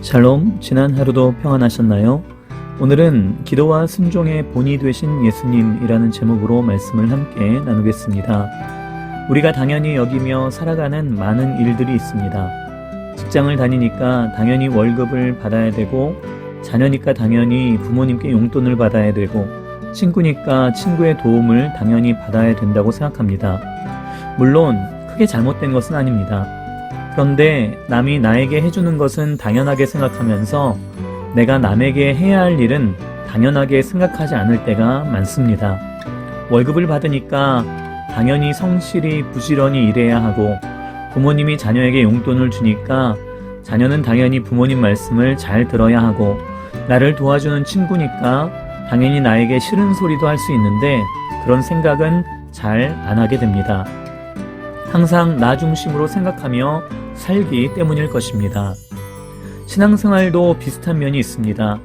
샬롬, 지난 하루도 평안하셨나요? 오늘은 기도와 순종의 본이 되신 예수님이라는 제목으로 말씀을 함께 나누겠습니다. 우리가 당연히 여기며 살아가는 많은 일들이 있습니다. 직장을 다니니까 당연히 월급을 받아야 되고, 자녀니까 당연히 부모님께 용돈을 받아야 되고, 친구니까 친구의 도움을 당연히 받아야 된다고 생각합니다. 물론 크게 잘못된 것은 아닙니다. 그런데 남이 나에게 해주는 것은 당연하게 생각하면서 내가 남에게 해야 할 일은 당연하게 생각하지 않을 때가 많습니다. 월급을 받으니까 당연히 성실히 부지런히 일해야 하고, 부모님이 자녀에게 용돈을 주니까 자녀는 당연히 부모님 말씀을 잘 들어야 하고, 나를 도와주는 친구니까 당연히 나에게 싫은 소리도 할 수 있는데 그런 생각은 잘 안 하게 됩니다. 항상 나 중심으로 생각하며 살기 때문일 것입니다. 신앙생활도 비슷한 면이 있습니다.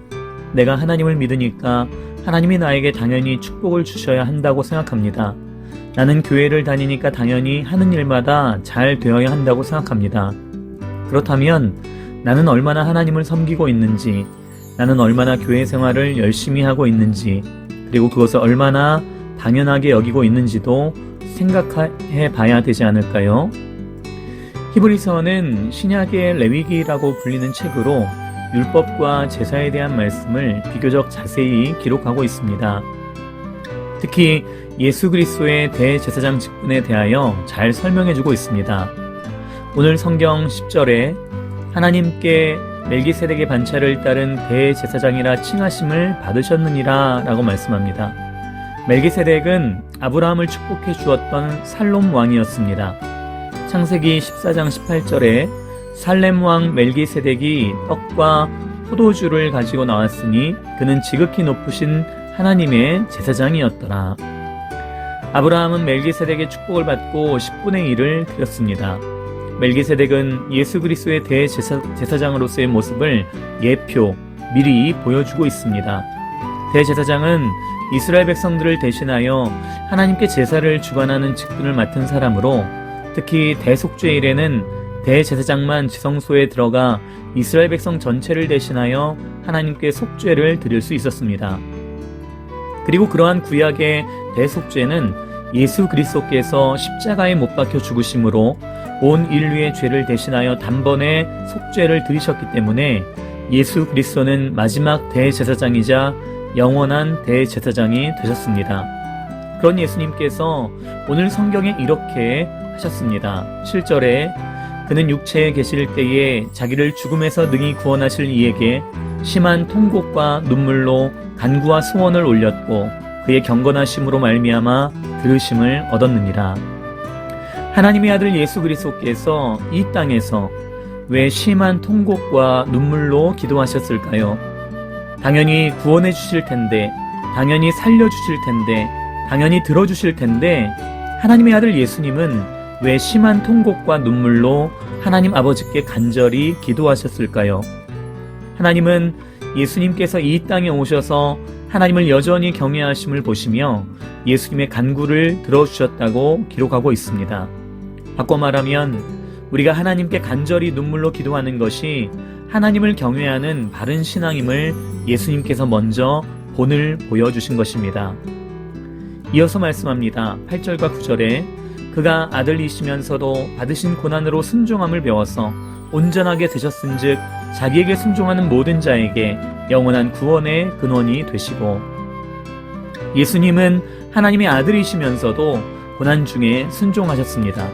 내가 하나님을 믿으니까 하나님이 나에게 당연히 축복을 주셔야 한다고 생각합니다. 나는 교회를 다니니까 당연히 하는 일마다 잘 되어야 한다고 생각합니다. 그렇다면 나는 얼마나 하나님을 섬기고 있는지, 나는 얼마나 교회 생활을 열심히 하고 있는지, 그리고 그것을 얼마나 당연하게 여기고 있는지도 생각해 봐야 되지 않을까요? 히브리서는 신약의 레위기라고 불리는 책으로 율법과 제사에 대한 말씀을 비교적 자세히 기록하고 있습니다. 특히 예수 그리스도의 대제사장 직분에 대하여 잘 설명해주고 있습니다. 오늘 성경 10절에 하나님께 멜기세덱의 반차를 따른 대제사장이라 칭하심을 받으셨느니라 라고 말씀합니다. 멜기세덱은 아브라함을 축복해 주었던 살롬 왕이었습니다. 창세기 14장 18절에 살렘 왕 멜기세덱이 떡과 포도주를 가지고 나왔으니 그는 지극히 높으신 하나님의 제사장이었더라. 아브라함은 멜기세덱의 축복을 받고 10분의 1을 드렸습니다. 멜기세덱은 예수 그리스도의 대제사장으로서의 모습을 미리 보여주고 있습니다. 대제사장은 이스라엘 백성들을 대신하여 하나님께 제사를 주관하는 직분을 맡은 사람으로, 특히 대속죄일에는 대제사장만 지성소에 들어가 이스라엘 백성 전체를 대신하여 하나님께 속죄를 드릴 수 있었습니다. 그리고 그러한 구약의 대속죄는 예수 그리스도께서 십자가에 못 박혀 죽으심으로 온 인류의 죄를 대신하여 단번에 속죄를 드리셨기 때문에 예수 그리스도는 마지막 대제사장이자 영원한 대제사장이 되셨습니다. 그런 예수님께서 오늘 성경에 이렇게 하셨습니다. 7절에 그는 육체에 계실 때에 자기를 죽음에서 능히 구원하실 이에게 심한 통곡과 눈물로 간구와 소원을 올렸고 그의 경건하심으로 말미암아 들으심을 얻었느니라. 하나님의 아들 예수 그리스도께서 이 땅에서 왜 심한 통곡과 눈물로 기도하셨을까요? 당연히 구원해 주실 텐데, 당연히 살려 주실 텐데, 당연히 들어주실 텐데, 하나님의 아들 예수님은 왜 심한 통곡과 눈물로 하나님 아버지께 간절히 기도하셨을까요? 하나님은 예수님께서 이 땅에 오셔서 하나님을 여전히 경외하심을 보시며 예수님의 간구를 들어주셨다고 기록하고 있습니다. 바꿔 말하면 우리가 하나님께 간절히 눈물로 기도하는 것이 하나님을 경외하는 바른 신앙임을 예수님께서 먼저 본을 보여주신 것입니다. 이어서 말씀합니다. 8절과 9절에 그가 아들이시면서도 받으신 고난으로 순종함을 배워서 온전하게 되셨은즉 자기에게 순종하는 모든 자에게 영원한 구원의 근원이 되시고, 예수님은 하나님의 아들이시면서도 고난 중에 순종하셨습니다.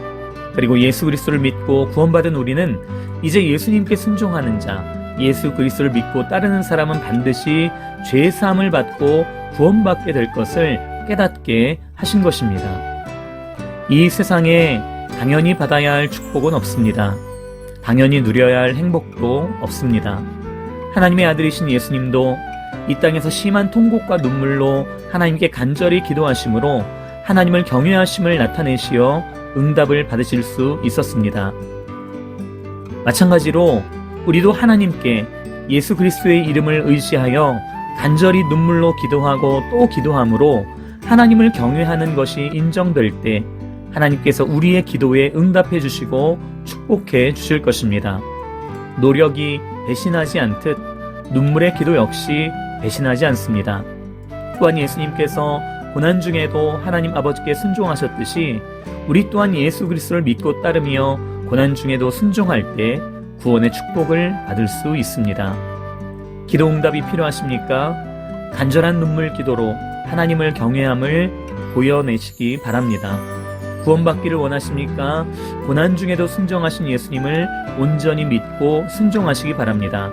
그리고 예수 그리스도를 믿고 구원받은 우리는 이제 예수님께 순종하는 자, 예수 그리스도를 믿고 따르는 사람은 반드시 죄 사함을 받고 구원받게 될 것을 깨닫게 하신 것입니다. 이 세상에 당연히 받아야 할 축복은 없습니다. 당연히 누려야 할 행복도 없습니다. 하나님의 아들이신 예수님도 이 땅에서 심한 통곡과 눈물로 하나님께 간절히 기도하심으로 하나님을 경외하심을 나타내시어 응답을 받으실 수 있었습니다. 마찬가지로 우리도 하나님께 예수 그리스도의 이름을 의지하여 간절히 눈물로 기도하고 또 기도함으로 하나님을 경외하는 것이 인정될 때 하나님께서 우리의 기도에 응답해 주시고 축복해 주실 것입니다. 노력이 배신하지 않듯 눈물의 기도 역시 배신하지 않습니다. 또한 예수님께서 고난 중에도 하나님 아버지께 순종하셨듯이 우리 또한 예수 그리스도를 믿고 따르며 고난 중에도 순종할 때 구원의 축복을 받을 수 있습니다. 기도 응답이 필요하십니까? 간절한 눈물 기도로 하나님을 경외함을 보여내시기 바랍니다. 구원받기를 원하십니까? 고난 중에도 순종하신 예수님을 온전히 믿고 순종하시기 바랍니다.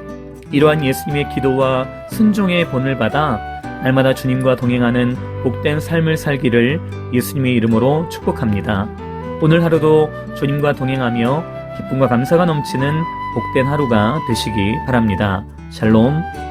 이러한 예수님의 기도와 순종의 본을 받아 날마다 주님과 동행하는 복된 삶을 살기를 예수님의 이름으로 축복합니다. 오늘 하루도 주님과 동행하며 기쁨과 감사가 넘치는 복된 하루가 되시기 바랍니다. 샬롬.